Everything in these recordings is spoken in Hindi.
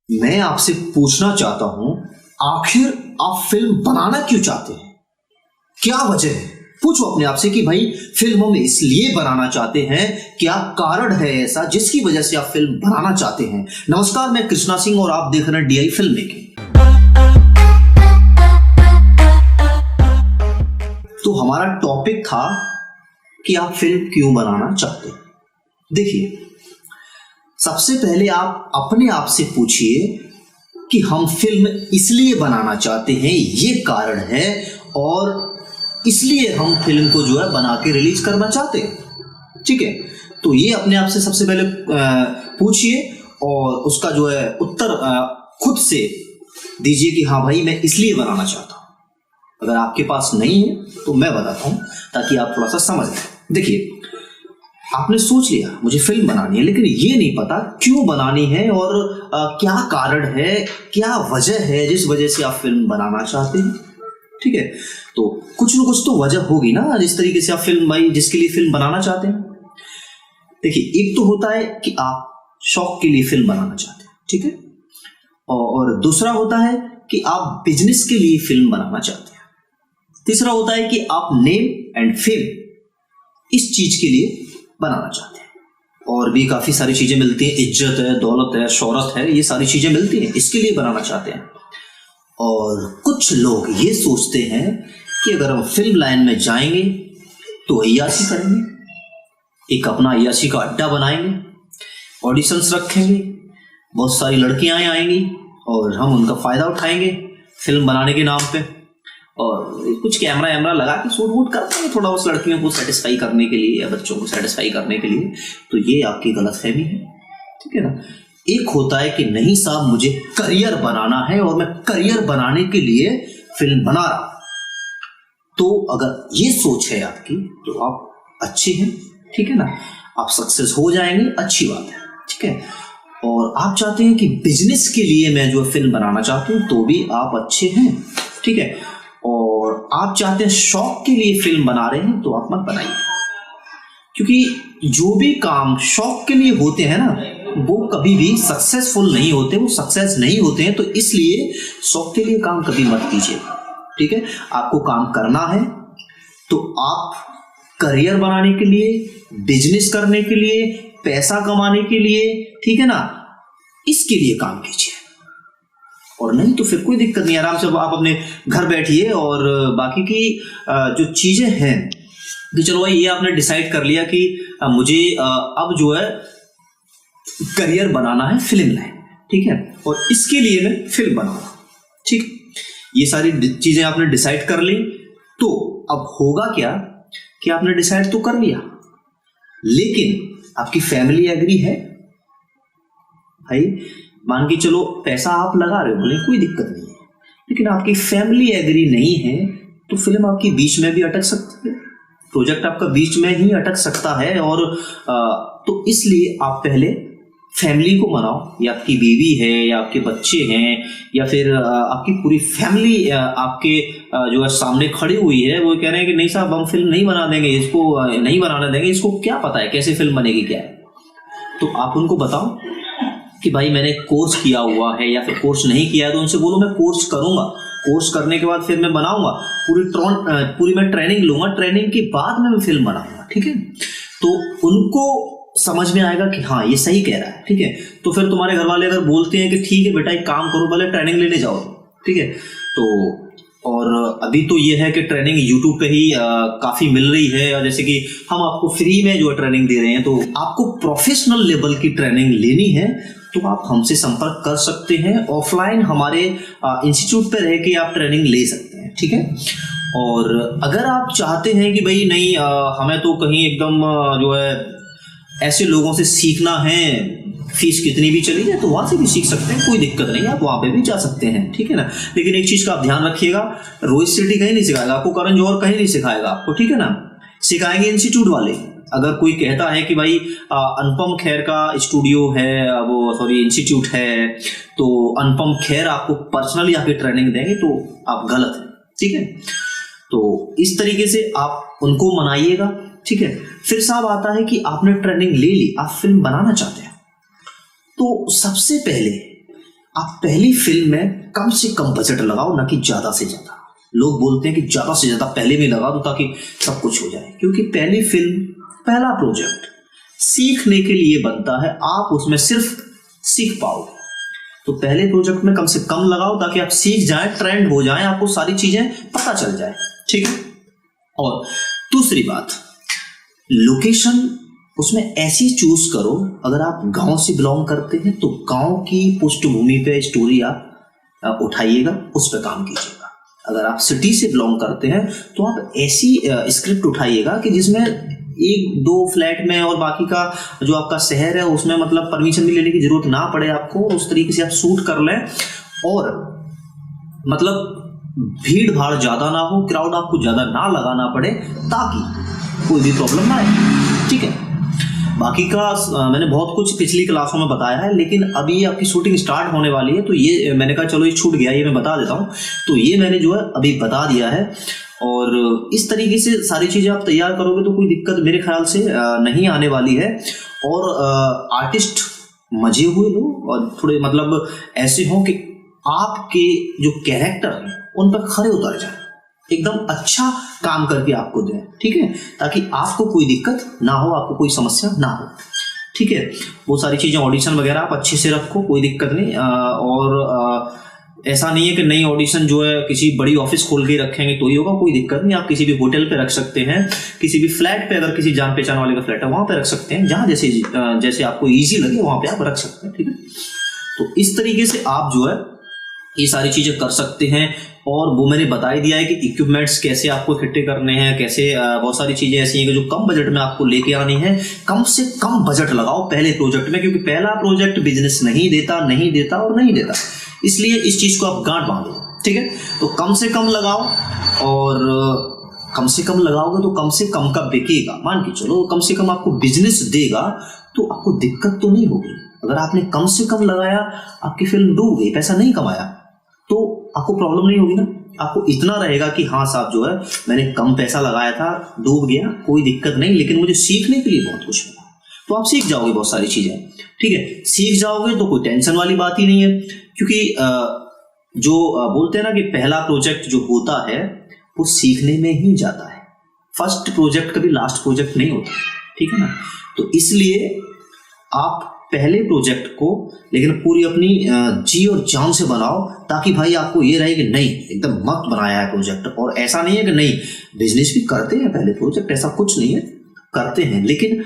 मैं आपसे पूछना चाहता हूं, आखिर आप फिल्म बनाना क्यों चाहते हैं? क्या वजह है? पूछो अपने आप से कि भाई फिल्म हम इसलिए बनाना चाहते हैं, क्या कारण है ऐसा जिसकी वजह से आप फिल्म बनाना चाहते हैं। नमस्कार, मैं कृष्णा सिंह और आप देख रहे हैं DI फिल्म मेकिंग। तो हमारा टॉपिक था कि आप फिल्म क्यों बनाना चाहते हैं। देखिए, सबसे पहले आप अपने आप से पूछिए कि हम फिल्म इसलिए बनाना चाहते हैं, ये कारण है, और इसलिए हम फिल्म को जो है बना के रिलीज करना चाहते हैं। ठीक है, तो ये अपने आप से सबसे पहले पूछिए और उसका जो है उत्तर खुद से दीजिए कि हाँ भाई मैं इसलिए बनाना चाहता हूँ। अगर आपके पास नहीं है तो मैं बताता हूँ ताकि आप थोड़ा सा समझ लें। देखिए, आपने सोच लिया मुझे फिल्म बनानी है, लेकिन ये नहीं पता क्यों बनानी है और क्या कारण है, क्या वजह है जिस वजह से आप फिल्म बनाना चाहते हैं। ठीक है, तो कुछ न कुछ तो वजह होगी ना जिस तरीके से आप फिल्म भाई जिसके लिए फिल्म बनाना चाहते हैं। देखिए, एक तो होता है कि आप शौक के लिए फिल्म बनाना चाहते हैं, ठीक है, और दूसरा होता है कि आप बिजनेस के लिए फिल्म बनाना चाहते हैं। तीसरा होता है कि आप नेम एंड फेम इस चीज के लिए बनाना चाहते हैं, और भी काफी सारी चीजें मिलती हैं, इज्जत है, दौलत है, शोहरत है, ये सारी चीजें मिलती हैं, इसके लिए बनाना चाहते हैं। और कुछ लोग ये सोचते हैं कि अगर हम फिल्म लाइन में जाएंगे तो अय्याशी करेंगे, एक अपना अय्याशी का अड्डा बनाएंगे, ऑडिशंस रखेंगे, बहुत सारी लड़कियां आएंगी और हम उनका फायदा उठाएंगे फिल्म बनाने के नाम पे, और कुछ कैमरा लगा के शूट वूट करते हैं थोड़ा उस लड़कियों को सेटिस्फाई करने के लिए या बच्चों को सेटिस्फाई करने के लिए। तो ये आपकी गलतफहमी है, ठीक है ना। एक होता है कि नहीं साहब मुझे करियर बनाना है और मैं करियर बनाने के लिए फिल्म बना रहा हूं। तो अगर ये सोच है आपकी तो आप अच्छे हैं, ठीक है ना, आप सक्सेस हो जाएंगे, अच्छी बात है, ठीक है। और आप चाहते हैं कि बिजनेस के लिए मैं जो फिल्म बनाना चाहती हूँ तो भी आप अच्छे हैं, ठीक है। और आप चाहते हैं शौक के लिए फिल्म बना रहे हैं तो आप मत बनाइए, क्योंकि जो भी काम शौक के लिए होते हैं ना वो कभी भी सक्सेसफुल नहीं होते, वो सक्सेस नहीं होते हैं। तो इसलिए शौक के लिए काम कभी मत कीजिए, ठीक है। आपको काम करना है तो आप करियर बनाने के लिए, बिजनेस करने के लिए, पैसा कमाने के लिए, ठीक है ना, इसके लिए काम कीजिए। और नहीं तो फिर कोई दिक्कत नहीं, आराम से आप अपने घर बैठिए और बाकी की जो चीजें हैं कि चलो भाई ये आपने डिसाइड कर लिया कि मुझे अब जो है करियर बनाना है फिल्म लाइन, ठीक है, और इसके लिए मैं फिल्म बनाऊंगा, ठीक। ये सारी चीजें आपने डिसाइड कर ली, तो अब होगा क्या कि आपने डिसाइड तो कर लिया, लेकिन आपकी फैमिली एग्री है। भाई मान के चलो पैसा आप लगा रहे हो, बोले कोई दिक्कत नहीं है, लेकिन आपकी फैमिली एग्री नहीं है तो फिल्म आपकी बीच में भी अटक सकती है, प्रोजेक्ट आपका बीच में ही अटक सकता है। और तो इसलिए आप पहले फैमिली को मनाओ, या आपकी बीवी है या आपके बच्चे हैं या फिर आपकी पूरी फैमिली आपके जो है सामने खड़ी हुई है, वो कह रहे हैं कि नहीं साहब हम फिल्म नहीं बना देंगे, इसको नहीं बनाने देंगे, इसको क्या पता है कैसे फिल्म बनेगी क्या है। तो आप उनको बताओ कि भाई मैंने कोर्स किया हुआ है, या फिर कोर्स नहीं किया है तो उनसे बोलो मैं कोर्स करूंगा, कोर्स करने के बाद फिर मैं बनाऊंगा, पूरी मैं ट्रेनिंग लूंगा, ट्रेनिंग के बाद मैं फिल्म बनाऊंगा, ठीक है। तो उनको समझ में आएगा कि हाँ ये सही कह रहा है, ठीक है। तो फिर तुम्हारे घर वाले अगर बोलते हैं कि ठीक है बेटा एक काम करो, भले ट्रेनिंग लेने जाओ, ठीक है। तो और अभी तो ये है कि ट्रेनिंग यूट्यूब पे ही काफ़ी मिल रही है, और जैसे कि हम आपको फ्री में जो ट्रेनिंग दे रहे हैं, तो आपको प्रोफेशनल लेवल की ट्रेनिंग लेनी है तो आप हमसे संपर्क कर सकते हैं। ऑफलाइन हमारे इंस्टीट्यूट पे रह के आप ट्रेनिंग ले सकते हैं, ठीक है। और अगर आप चाहते हैं कि भाई नहीं हमें तो कहीं एकदम जो है ऐसे लोगों से सीखना है, फीस कितनी भी चली जाए तो वहां से भी सीख सकते हैं, कोई दिक्कत नहीं, आप वहां पे भी जा सकते हैं, ठीक है ना। लेकिन एक चीज का आप ध्यान रखिएगा, रोहित शेट्टी कहीं नहीं सिखाएगा आपको, करण जौहर कहीं नहीं सिखाएगा आपको, ठीक है ना, सिखाएंगे इंस्टीट्यूट वाले। अगर कोई कहता है कि भाई अनुपम खेर का स्टूडियो है, वो सॉरी इंस्टीट्यूट है, तो अनुपम खेर आपको पर्सनली आके ट्रेनिंग देंगे, तो आप गलत है, ठीक है। तो इस तरीके से आप उनको मनाइएगा, ठीक है। फिर साहब आता है कि आपने ट्रेनिंग ले ली, आप फिल्म बनाना चाहते हैं, तो सबसे पहले आप पहली फिल्म में कम से कम बजट लगाओ, ना कि ज्यादा से ज्यादा। लोग बोलते हैं कि ज्यादा से ज्यादा पहले में लगा दो ताकि सब कुछ हो जाए, क्योंकि पहली फिल्म, पहला प्रोजेक्ट सीखने के लिए बनता है, आप उसमें सिर्फ सीख पाओगे। तो पहले प्रोजेक्ट में कम से कम लगाओ ताकि आप सीख जाएं, ट्रेंड हो जाएं, आपको सारी चीजें पता चल जाए, ठीक है। और दूसरी बात, लोकेशन उसमें ऐसी चूज करो, अगर आप गांव से बिलोंग करते हैं तो गांव की पृष्ठभूमि पे स्टोरी आप उठाइएगा, उस पर काम कीजिएगा। अगर आप सिटी से बिलोंग करते हैं तो आप ऐसी स्क्रिप्ट उठाइएगा कि जिसमें एक दो फ्लैट में और बाकी का जो आपका शहर है उसमें मतलब परमिशन भी लेने की जरूरत ना पड़े आपको, उस तरीके से आप शूट कर लें। और मतलब भीड़ भाड़ ज्यादा ना हो, क्राउड आपको ज्यादा ना लगाना पड़े, ताकि कोई भी प्रॉब्लम ना आए, ठीक है। बाकी का मैंने बहुत कुछ पिछली क्लासों में बताया है, लेकिन अभी आपकी शूटिंग स्टार्ट होने वाली है, तो ये मैंने कहा चलो ये छूट गया, ये मैं बता देता हूँ। तो ये मैंने जो है अभी बता दिया है, और इस तरीके से सारी चीजें आप तैयार करोगे तो कोई दिक्कत मेरे ख्याल से नहीं आने वाली है। और आर्टिस्ट मजे हुए लो, और थोड़े मतलब ऐसे हो कि आपके जो कैरेक्टर हैं उन पर खरे उतर जाए, एकदम अच्छा काम करके आपको दें, ठीक है, ताकि आपको कोई दिक्कत ना हो, आपको कोई समस्या ना हो, ठीक है। वो सारी चीजें ऑडिशन वगैरह आप अच्छे से रखो, कोई दिक्कत नहीं। और ऐसा नहीं है कि नई ऑडिशन जो है किसी बड़ी ऑफिस खोल के रखेंगे तो ही होगा, कोई दिक्कत नहीं। आप किसी भी होटल पे रख सकते हैं, किसी भी फ्लैट पे, अगर किसी जान पहचान वाले का फ्लैट है वहां पे रख सकते हैं, जहां जैसे आपको इजी लगे वहां पे आप रख सकते हैं, ठीक है। तो इस तरीके से आप जो है ये सारी चीजें कर सकते हैं। और वो मैंने बता ही दिया है कि इक्विपमेंट्स कैसे आपको इकट्ठे करने हैं, कैसे बहुत सारी चीजें ऐसी हैं कि जो कम बजट में आपको लेके आनी है। कम से कम बजट लगाओ पहले प्रोजेक्ट में, क्योंकि पहला प्रोजेक्ट बिजनेस नहीं देता और नहीं देता, इसलिए इस चीज को आप गांठ बांधो, ठीक है। तो कम से कम लगाओ, और कम से कम लगाओगे तो कम से कम का बिकेगा, मान के चलो कम से कम आपको बिजनेस देगा, तो आपको दिक्कत तो नहीं होगी। अगर आपने कम से कम लगाया, आपकी फिल्म डूब गई, पैसा नहीं कमाया, तो आपको प्रॉब्लम नहीं होगी ना। आपको इतना रहेगा कि हाँ साहब जो है मैंने कम पैसा लगाया था, डूब गया, कोई दिक्कत नहीं, लेकिन मुझे सीखने के लिए बहुत कुछ मिला। तो आप सीख जाओगे बहुत सारी चीजें, ठीक है। सीख जाओगे तो कोई टेंशन वाली बात ही नहीं है, क्योंकि जो बोलते हैं ना कि पहला प्रोजेक्ट जो होता है वो सीखने में ही जाता है। फर्स्ट प्रोजेक्ट कभी लास्ट प्रोजेक्ट नहीं होता, ठीक है ना। तो इसलिए आप पहले प्रोजेक्ट को लेकिन पूरी अपनी जी और जान से बनाओ, ताकि भाई आपको ये रहे कि नहीं एकदम मस्त बनाया है प्रोजेक्ट। और ऐसा नहीं है कि नहीं, बिजनेस भी करते हैं पहले प्रोजेक्ट, ऐसा कुछ नहीं है, करते हैं, लेकिन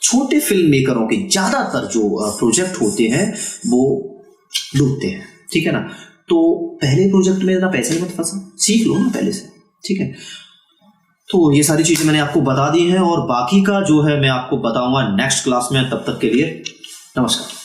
छोटे फिल्म मेकरों के ज्यादातर जो प्रोजेक्ट होते हैं वो डूबते हैं, ठीक है ना। तो पहले प्रोजेक्ट में इतना पैसे ही मत फंसा, सीख लो ना पहले से, ठीक है। तो ये सारी चीजें मैंने आपको बता दी हैं, और बाकी का जो है मैं आपको बताऊंगा नेक्स्ट क्लास में। तब तक के लिए नमस्कार।